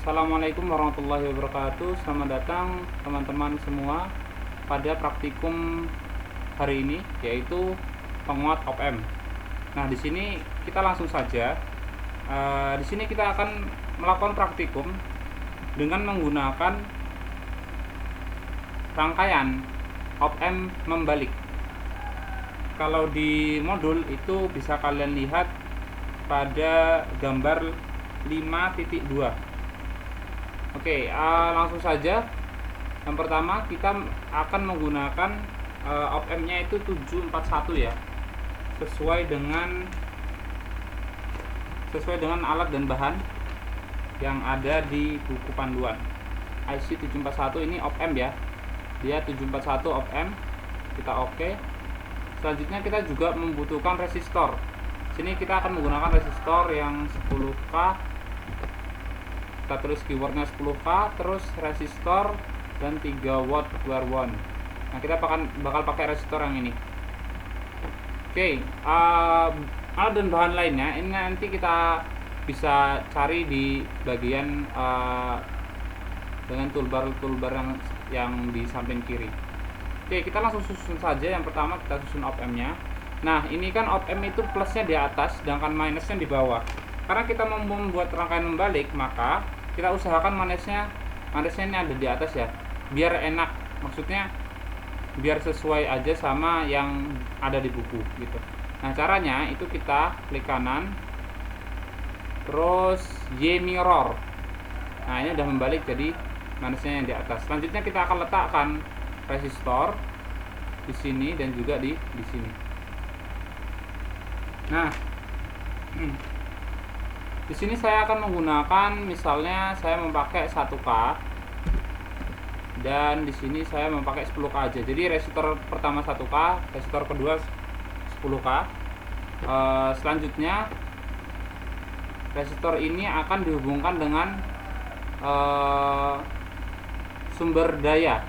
Assalamualaikum warahmatullahi wabarakatuh. Selamat datang teman-teman semua pada praktikum hari ini, yaitu penguat op-amp. Nah, di sini kita langsung saja. Di sini kita akan melakukan praktikum dengan menggunakan rangkaian op-amp membalik. Kalau di modul itu bisa kalian lihat pada gambar 5.2. Oke, langsung saja. Yang pertama kita akan menggunakan op-amp-nya itu 741 ya, sesuai dengan alat dan bahan yang ada di buku panduan. IC 741 ini op-amp ya, dia 741 op-amp. Kita oke. Selanjutnya kita juga membutuhkan resistor. Sini kita akan menggunakan resistor yang 10K. Kita tulis keywordnya 10K, terus resistor dan 3 watt wear one. Nah, kita bakal pakai resistor yang ini. Oke, alat dan bahan lainnya ini nanti kita bisa cari di bagian dengan toolbar yang di samping kiri. Oke, kita langsung susun saja. Yang pertama kita susun op-amp-nya. Nah, ini kan op-amp itu plusnya di atas, sedangkan minusnya di bawah. Karena kita mau membuat rangkaian membalik, maka kita usahakan minusnya ini ada di atas ya, biar enak. Maksudnya biar sesuai aja sama yang ada di buku gitu. Nah, caranya itu kita klik kanan, terus Y mirror. Nah, ini udah membalik, jadi minusnya yang di atas. Selanjutnya kita akan letakkan resistor di sini dan juga di sini. Nah, di sini saya akan menggunakan, misalnya saya memakai 1K dan di sini saya memakai 10K aja. Jadi resistor pertama 1K, resistor kedua 10K. Selanjutnya resistor ini akan dihubungkan dengan sumber daya,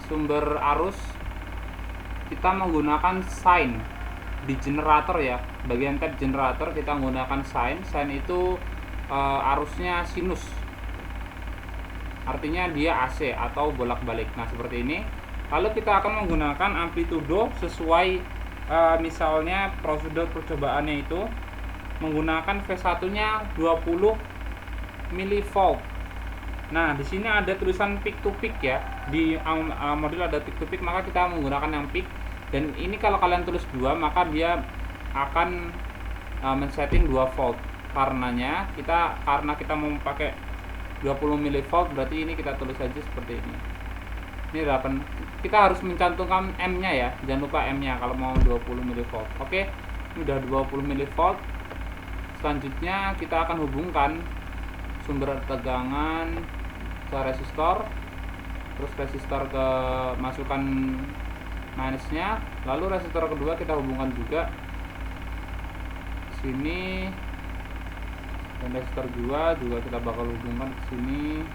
sumber arus. Kita menggunakan sine di generator ya, bagian tab generator kita menggunakan sine. Sine itu arusnya sinus, artinya dia AC atau bolak-balik. Nah, seperti ini. Lalu kita akan menggunakan amplitudo sesuai misalnya prosedur percobaannya itu menggunakan V1 nya 20 mV. Nah, di sini ada tulisan peak to peak ya. Di modul ada peak to peak, maka kita menggunakan yang peak. Dan ini kalau kalian tulis 2, maka dia akan men-setting 2 volt. Karena kita mau pakai 20 mV, berarti ini kita tulis saja seperti ini. Ini 8. Kita harus mencantumkan M-nya ya. Jangan lupa M-nya kalau mau 20 mV. Oke. Ini udah 20 mV. Selanjutnya kita akan hubungkan sumber tegangan ke resistor, terus resistor ke masukkan minusnya, lalu resistor kedua kita hubungkan juga sini, dan resistor 2 juga kita bakal hubungkan ke sini.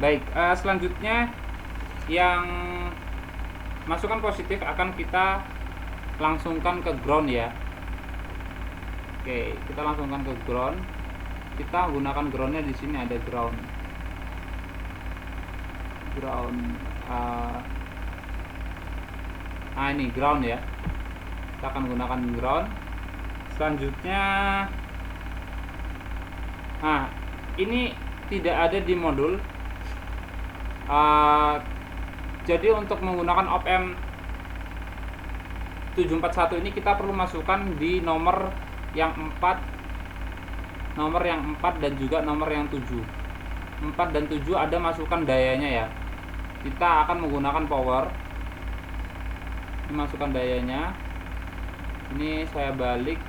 Baik, selanjutnya yang masukan positif akan kita langsungkan ke ground ya. Oke, kita langsungkan ke ground. Kita gunakan groundnya di sini, ada ground. Ini ground ya. Kita akan gunakan ground. Selanjutnya, ini tidak ada di modul. Jadi untuk menggunakan op-amp 741 ini kita perlu masukkan di nomor yang 4 dan juga nomor yang 7. 4 dan 7 ada masukan dayanya ya. Kita akan menggunakan power. Ini masukkan dayanya. Ini saya balik.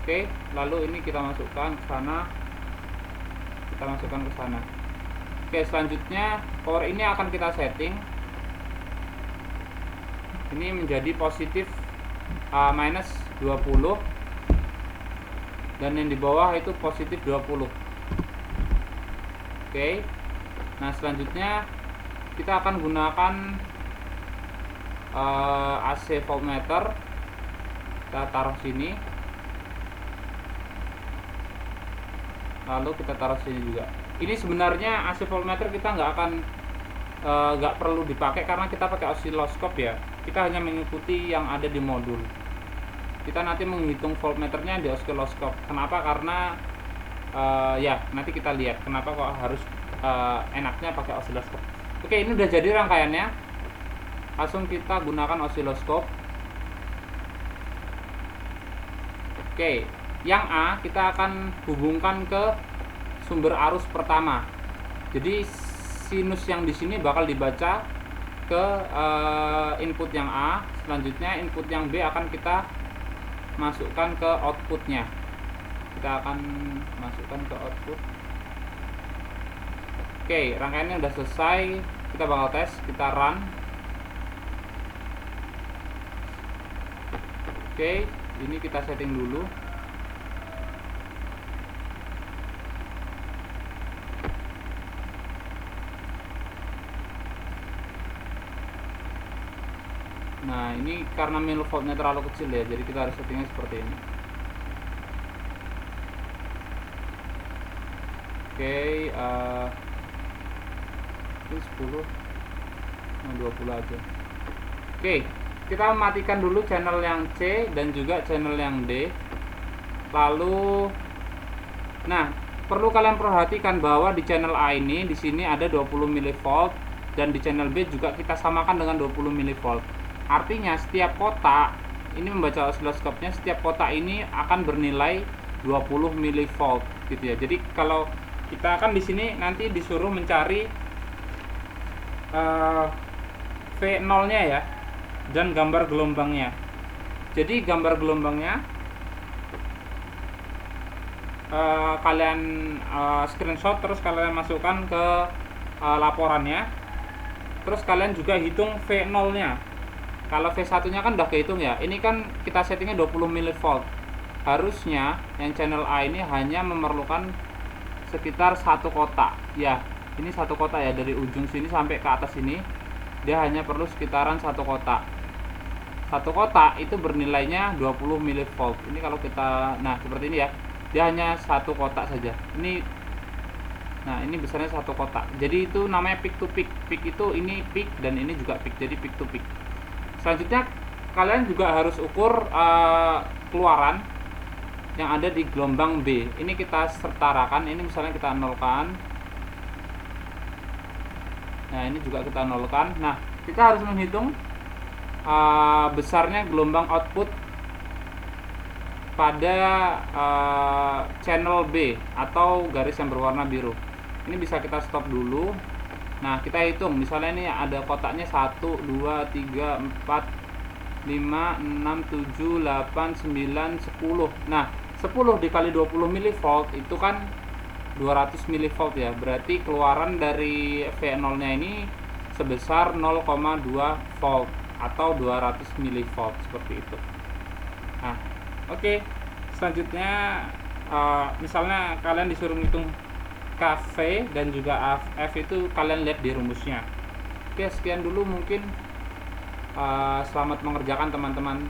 Oke, lalu ini kita masukkan ke sana. Kita masukkan ke sana. Oke, selanjutnya power ini akan kita setting. Ini menjadi positif minus 20. Dan yang di bawah itu positif 20. Oke. Nah, selanjutnya kita akan gunakan AC voltmeter. Kita taruh sini. lalu kita taruh sini juga. Ini sebenarnya AC voltmeter kita nggak perlu dipakai karena kita pakai osiloskop ya. Kita hanya mengikuti yang ada di modul. Kita nanti menghitung voltmeternya di osiloskop. Kenapa? Karena ya nanti kita lihat kenapa kok harus enaknya pakai osiloskop. Oke, ini udah jadi rangkaiannya. Langsung kita gunakan osiloskop. Oke, yang A kita akan hubungkan ke sumber arus pertama. Jadi sinus yang di sini bakal dibaca ke input yang A. Selanjutnya input yang B akan kita masukkan ke outputnya. Kita akan masukkan ke output. Oke, rangkaiannya udah selesai. Kita bakal tes, kita run. Oke, ini kita setting dulu. Nah, ini karena milivoltnya terlalu kecil ya, jadi kita harus settingnya seperti ini. Oke, ini 10, 20 aja. Oke, kita matikan dulu channel yang C dan juga channel yang D. Lalu, nah, perlu kalian perhatikan bahwa di channel A ini, di sini ada 20 mV dan di channel B juga kita samakan dengan 20 mV. Artinya setiap kotak ini membaca osiloskopnya, setiap kotak ini akan bernilai 20 mV gitu ya. Jadi kalau kita akan di sini nanti disuruh mencari V0-nya ya dan gambar gelombangnya. Jadi gambar gelombangnya kalian screenshot, terus kalian masukkan ke laporannya. Terus kalian juga hitung V0-nya. Kalau V1-nya kan udah kehitung ya. Ini kan kita settingnya 20 mV. Harusnya yang channel A ini hanya memerlukan sekitar satu kotak. Ya, ini satu kotak ya, dari ujung sini sampai ke atas ini. Dia hanya perlu sekitaran satu kotak. Satu kotak itu bernilainya 20 mV. Ini kalau kita, nah seperti ini ya. Dia hanya satu kotak saja. Nah, ini besarnya satu kotak. Jadi itu namanya peak to peak. Peak itu ini peak dan ini juga peak. Jadi peak to peak. Selanjutnya kalian juga harus ukur keluaran yang ada di gelombang B. Ini kita setarakan. Ini misalnya kita nolkan. Nah, ini juga kita nolkan. Nah, kita harus menghitung besarnya gelombang output pada channel B atau garis yang berwarna biru. Ini bisa kita stop dulu. Nah, kita hitung, misalnya ini ada kotaknya 1, 2, 3, 4, 5, 6, 7, 8, 9, 10. Nah, 10 dikali 20 mV itu kan 200 mV ya. Berarti keluaran dari V0-nya ini sebesar 0,2 volt atau 200 mV seperti itu. Nah, oke. Selanjutnya misalnya kalian disuruh ngitung KV dan juga F itu kalian lihat di rumusnya. Oke, sekian dulu mungkin. Selamat mengerjakan teman-teman.